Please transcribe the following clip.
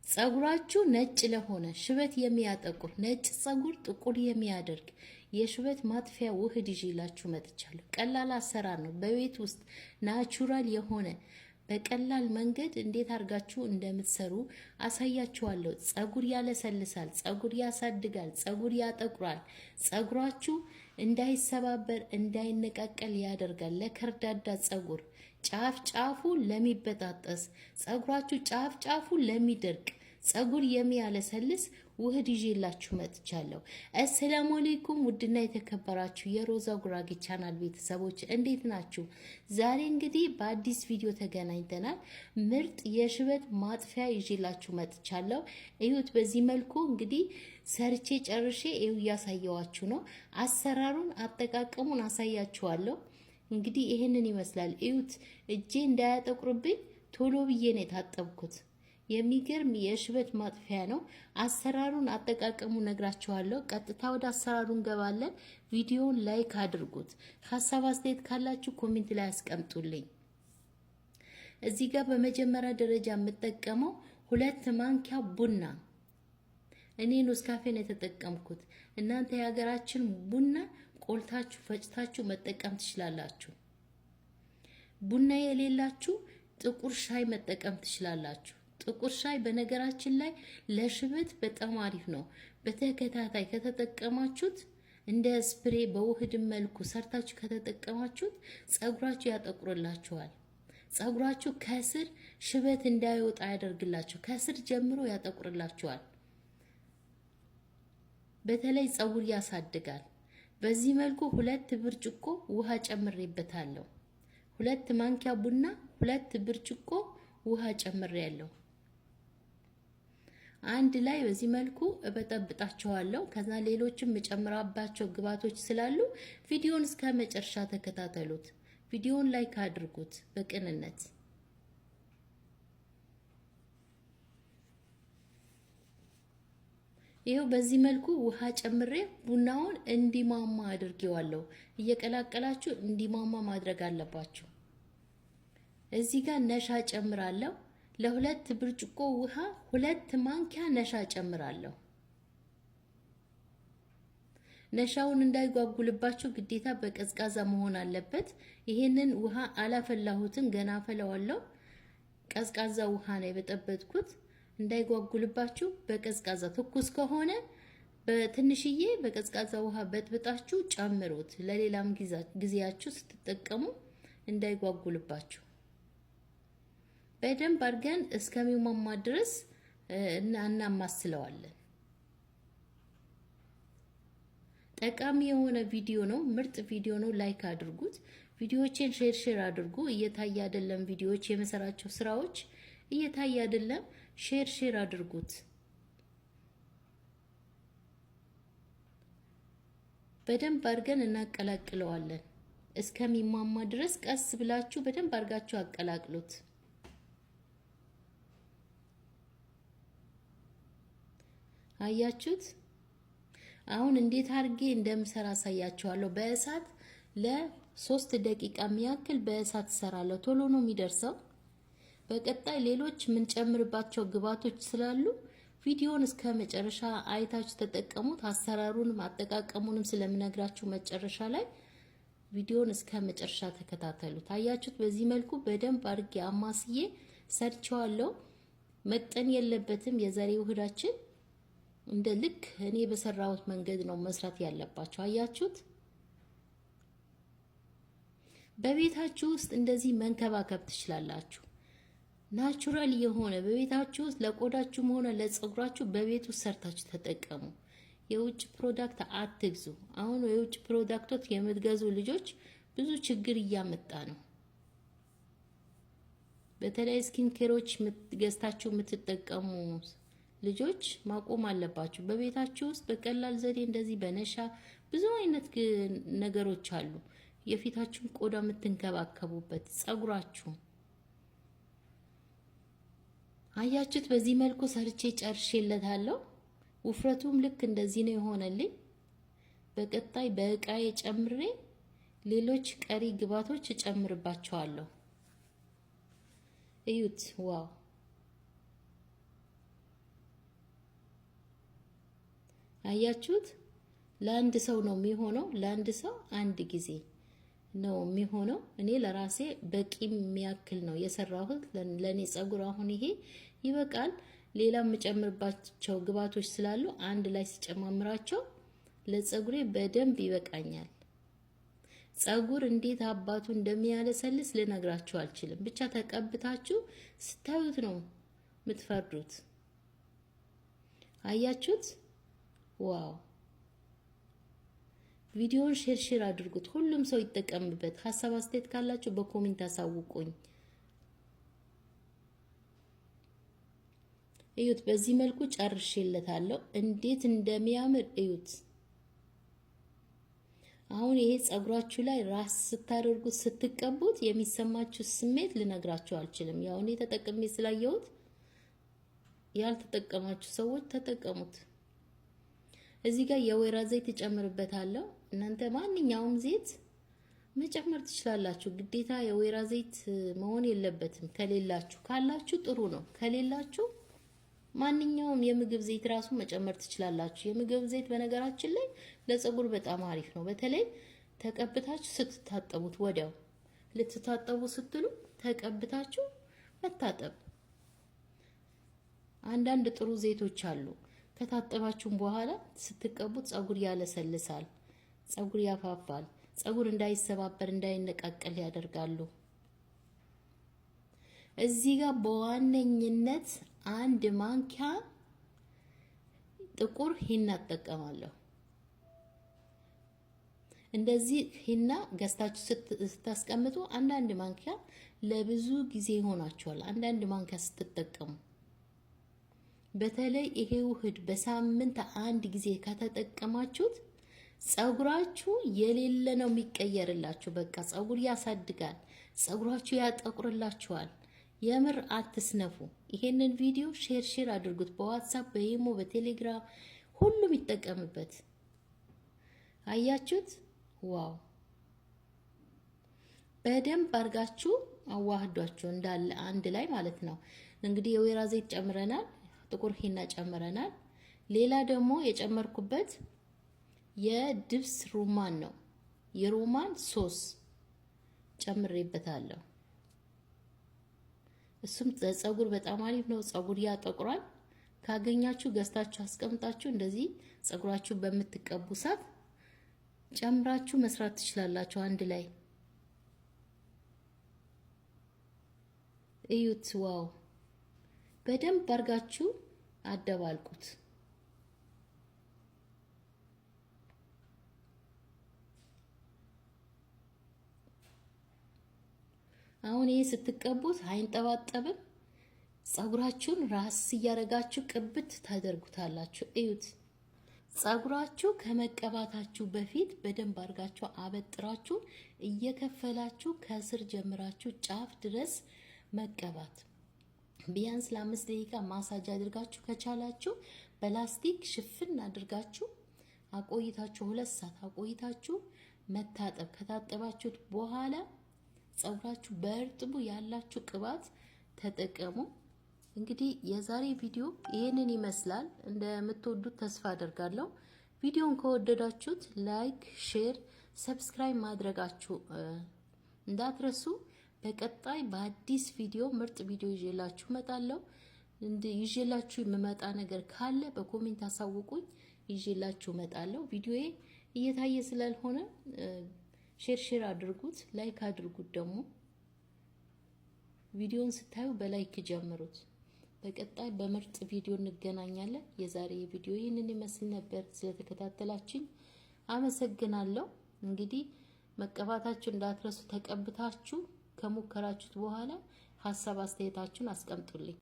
ጸጉራችሁ ነጭ ለሆነ ሽበት የሚያጠቁር ነጭ ጸጉር ጥቁር የሚያደርግ የሽበት ማጥፊያ ውህድ ይዤላችሁ መጥቻለሁ። ቀላል አሰራር ነው። በቤት ውስጥ ናቹራል የሆነ በቀላል መንገድ እንዴት አድርጋችሁ እንደምትሰሩ አሳያችኋለሁ። ጸጉር ያለሰልሳል፣ ጸጉር ያሳድጋል፣ ጸጉር ያጠቁራል፣ ጸጉራችሁ እንዳይሰባበር እንዳይነቃቀል ያደርጋል። ለከርዳዳ ጸጉር ጫፍ ጫፉ ለሚበጣጠስ ጸጉራችሁ ጫፍ ጫፉ ለሚደርቅ ጸጉር የሚያለሰልስ ውህድ ይዤላችሁ መጥቻለሁ። አሰላሙ አለይኩም ውድና የተከበራችሁ የሮዛ ጉራጌ ቻናል ቤተሰቦች እንዴት ናችሁ? ዛሬ እንግዲህ በአዲስ ቪዲዮ ተገናኝተናል። ምርጥ የሽበት ማጥፊያ ይዤላችሁ መጥቻለሁ። እዩት። በዚህ መልኩ እንግዲህ ሰርቼ ጨርሼ እዩ እያሳየዋችሁ ነው። አሰራሩን አጠቃቀሙን አሳያችኋለሁ። እንግዲህ ይሄንን ይመስላል። እዩት። እጄ እንዳያጠቁርብኝ ቶሎ ብዬ ነው የታጠብኩት። የሚገርም የሽበት ማጥፊያ ነው። አሰራሩን አጠቃቀሙ ነግራችኋለሁ። ቀጥታ ወደ አሰራሩ እንገባለን። ቪዲዮውን ላይክ አድርጉት። ሐሳብ አስተያየት ካላችሁ ኮሜንት ላይ አስቀምጡልኝ። እዚህ ጋር በመጀመሪያ ደረጃ የምጠቀመው 2 ማንኪያ ቡና፣ እኔ ኔስካፌ ነው የተጠቀምኩት። እናንተ የሀገራችን ቡና ቆልታችሁ ፈጭታችሁ መጠቀም ትችላላችሁ። ቡና የሌላችሁ ጥቁር ሻይ መጠቀም ትችላላችሁ። ጥቁር ሻይ በነገራችን ላይ ለሽበት በጣም አሪፍ ነው። በተከታታይ ከተጠቀማችሁት እንደ ስፕሬ በውህድ መልኩ ሰርታችሁ ከተጠቀማችሁት ጸጉራችሁ ያጠቁርላችኋል። ጸጉራችሁ ከስር ሽበት እንዳይወጣ ያደርግላችሁ። ከስር ጀምሮ ያጠቁርላችኋል። በተለይ ጸጉር ያሳድጋል። በዚህ መልኩ 2 ብርጭቆ ውሃ ጨምሬበታለሁ። 2 ማንኪያ ቡና 2 ብርጭቆ ውሃ ጨምሬያለሁ። አንድ ላይ በዚህ መልኩ እበጠብጣቸዋለሁ። ከዛ ሌሎችም መጨመራባቸው ግብአቶች ስላሉ ቪዲዮውን እስከ መጨረሻ ተከታተሉት። ቪዲዮውን ላይክ አድርጉት በቅንነት። ይሄው በዚህ መልኩ ውሃ ጨምሬ ቡናውን እንዲማማ አድርጌዋለሁ። እየቀላቀላችሁ እንዲማማ ማድረግ አለባችሁ። እዚህ ጋር ነሻ ጨምራለሁ። ለ2 ብርጭቆ ውሃ 2 ማንኪያ ነሻ ጨምራለሁ። ነሻውን እንዳይጓጉልባችሁ ግዴታ በቀዝቃዛ መሆን አለበት። ይሄንን ውሃ አላፈላሁትም፣ ገና አፈላዋለሁ። ቀዝቃዛ ውሃ ነው የበጠበጥኩት። እንዳይጓጉልባችሁ በቀዝቃዛ፣ ትኩስ ከሆነ በትንሽዬ በቀዝቃዛ ውሃ በጥብጣችሁ ጨምሩት። ለሌላም ጊዜያችሁ ስትጠቀሙ እንዳይጓጉልባችሁ በደንብ አድርገን እስከሚሟሟ ድረስ እናማስለዋለን። ጠቃሚ የሆነ ቪዲዮ ነው፣ ምርጥ ቪዲዮ ነው። ላይክ አድርጉት። ቪዲዮዎችን ሼር አድርጉ። እየታየ አይደለም፣ ቪዲዮዎች የመሰራቸው ስራዎች እየታየ አይደለም። ሼር አድርጉት። በደንብ አድርገን እናቀላቅለዋለን እስከሚሟሟ ድረስ። ቀስ ብላችሁ በደንብ አድርጋችሁ አቀላቅሉት። አያችሁት? አሁን እንዴት አድርጌ እንደምሰራ አሳያችኋለሁ። በእሳት ለ3 ደቂቃ የሚያክል በእሳት እሰራለሁ። ቶሎ ነው የሚደርሰው። በቀጣይ ሌሎች ምን ጨምርባቸው ግብአቶች ስላሉ ቪዲዮውን እስከ መጨረሻ አይታችሁ ተጠቀሙት። አሰራሩንም አጠቃቀሙንም ስለምነግራችሁ መጨረሻ ላይ ቪዲዮውን እስከ መጨረሻ ተከታተሉት። አያችሁት? በዚህ መልኩ በደንብ አድርጌ አማስዬ ሰርቼዋለሁ። መጠን የለበትም። የዛሬ ውህዳችን እንደ ልክ እኔ በሰራሁት መንገድ ነው መስራት ያለባችሁ። አያችሁት? በቤታችሁ ውስጥ እንደዚህ መንከባከብ ትችላላችሁ። ናቹራል የሆነ በቤታችሁ ውስጥ ለቆዳችሁም ሆነ ለጸጉራችሁ በቤት ውስጥ ሰርታችሁ ተጠቀሙ። የውጭ ፕሮዳክት አትግዙ። አሁን የውጭ ፕሮዳክቶች የምትገዙ ልጆች ብዙ ችግር እያመጣ ነው። በተለይ ስኪን ኬሮች ገዝታችሁ የምትጠቀሙ ልጆች ማቆም አለባችሁ። በቤታችሁ ውስጥ በቀላል ዘዴ እንደዚህ በነሻ ብዙ አይነት ነገሮች አሉ። የፊታችሁን ቆዳ የምትንከባከቡበት ጸጉራችሁ። አያችሁት? በዚህ መልኩ ሰርቼ ጨርሼለታለሁ። ውፍረቱም ልክ እንደዚህ ነው የሆነልኝ። በቀጣይ በእቃዬ ጨምሬ ሌሎች ቀሪ ግብአቶች እጨምርባቸዋለሁ። እዩት! ዋው! አያችሁት? ለአንድ ሰው ነው የሚሆነው። ለአንድ ሰው አንድ ጊዜ ነው የሚሆነው። እኔ ለራሴ በቂ የሚያክል ነው የሰራሁት። ለኔ ጸጉር አሁን ይሄ ይበቃል። ሌላ የምጨምርባቸው ግብአቶች ስላሉ አንድ ላይ ሲጨማምራቸው ለጸጉሬ በደንብ ይበቃኛል። ጸጉር እንዴት አባቱ እንደሚያለሰልስ ልነግራችሁ አልችልም። ብቻ ተቀብታችሁ ስታዩት ነው የምትፈርዱት። አያችሁት? ዋው! ቪዲዮውን ሼር አድርጉት፣ ሁሉም ሰው ይጠቀምበት። ሀሳብ አስተያየት ካላችሁ በኮሜንት አሳውቁኝ። እዩት፣ በዚህ መልኩ ጨርሼለታለሁ። እንዴት እንደሚያምር እዩት። አሁን ይሄ ጸጉራችሁ ላይ ራስ ስታደርጉት ስትቀቡት የሚሰማችሁ ስሜት ልነግራችሁ አልችልም። ያው እኔ ተጠቅሜ ስላየሁት፣ ያልተጠቀማችሁ ሰዎች ተጠቀሙት። እዚህ ጋር የወይራ ዘይት እጨምርበታለሁ። እናንተ ማንኛውም ዘይት መጨመር ትችላላችሁ። ግዴታ የወይራ ዘይት መሆን የለበትም። ከሌላችሁ፣ ካላችሁ ጥሩ ነው። ከሌላችሁ ማንኛውም የምግብ ዘይት ራሱ መጨመር ትችላላችሁ። የምግብ ዘይት በነገራችን ላይ ለጸጉር በጣም አሪፍ ነው። በተለይ ተቀብታችሁ ስትታጠቡት፣ ወዲያው ልትታጠቡ ስትሉ ተቀብታችሁ መታጠብ። አንዳንድ ጥሩ ዘይቶች አሉ። ከታጠባችሁም በኋላ ስትቀቡት ጸጉር ያለሰልሳል፣ ጸጉር ያፋፋል፣ ጸጉር እንዳይሰባበር እንዳይነቃቀል ያደርጋሉ። እዚህ ጋር በዋነኝነት አንድ ማንኪያ ጥቁር ሂና እጠቀማለሁ። እንደዚህ ሂና ገዝታችሁ ስታስቀምጡ አንዳንድ ማንኪያ ለብዙ ጊዜ ይሆናችኋል። አንዳንድ ማንኪያ ስትጠቀሙ፣ በተለይ ይሄ ውህድ በሳምንት አንድ ጊዜ ከተጠቀማችሁት ጸጉራችሁ የሌለ ነው የሚቀየርላችሁ። በቃ ጸጉር ያሳድጋል፣ ጸጉራችሁ ያጠቁርላችኋል። የምር አትስነፉ። ይሄንን ቪዲዮ ሼር አድርጉት። በዋትስአፕ፣ በኢሞ፣ በቴሌግራም ሁሉም ይጠቀምበት። አያችሁት? ዋው! በደንብ አድርጋችሁ አዋህዷቸው እንዳለ አንድ ላይ ማለት ነው። እንግዲህ የወይራ ዘይት ጨምረናል፣ ጥቁር ሂና ጨምረናል። ሌላ ደግሞ የጨመርኩበት የድብስ ሩማን ነው። የሩማን ሶስ ጨምሬበታለሁ። እሱም ጸጉር በጣም አሪፍ ነው። ጸጉር ያጠቁራል። ካገኛችሁ ገዝታችሁ አስቀምጣችሁ እንደዚህ ጸጉራችሁ በምትቀቡ ሰዓት ጨምራችሁ መስራት ትችላላችሁ። አንድ ላይ እዩት። ዋው! በደንብ አድርጋችሁ አደባልቁት። አሁን ይሄ ስትቀቡት አይንጠባጠብም። ጸጉራችሁን ራስ እያደረጋችሁ ቅብት ታደርጉታላችሁ። እዩት። ጸጉራችሁ ከመቀባታችሁ በፊት በደንብ አድርጋችሁ አበጥራችሁ እየከፈላችሁ ከስር ጀምራችሁ ጫፍ ድረስ መቀባት። ቢያንስ ለ5 ደቂቃ ማሳጅ አድርጋችሁ ከቻላችሁ በላስቲክ ሽፍን አድርጋችሁ አቆይታችሁ 2 ሰዓት አቆይታችሁ መታጠብ። ከታጠባችሁት በኋላ ጸጉራችሁ በእርጥቡ ያላችሁ ቅባት ተጠቀሙ። እንግዲህ የዛሬ ቪዲዮ ይሄንን ይመስላል። እንደምትወዱት ተስፋ አደርጋለሁ። ቪዲዮን ከወደዳችሁት ላይክ፣ ሼር፣ ሰብስክራይብ ማድረጋችሁ እንዳትረሱ። በቀጣይ በአዲስ ቪዲዮ ምርጥ ቪዲዮ ይዤላችሁ እመጣለሁ። ይዤላችሁ የምመጣ ነገር ካለ በኮሜንት አሳውቁኝ። ይዤላችሁ እመጣለሁ። ቪዲዮዬ እየታየ ስላልሆነ ሼር አድርጉት፣ ላይክ አድርጉት። ደግሞ ቪዲዮን ስታዩ በላይክ ጀምሩት። በቀጣይ በምርጥ ቪዲዮ እንገናኛለን። የዛሬ ቪዲዮ ይህንን ይመስል ነበር። ስለተከታተላችሁኝ አመሰግናለሁ። እንግዲህ መቀባታችሁ እንዳትረሱ። ተቀብታችሁ ከሞከራችሁት በኋላ ሀሳብ አስተያየታችሁን አስቀምጡልኝ።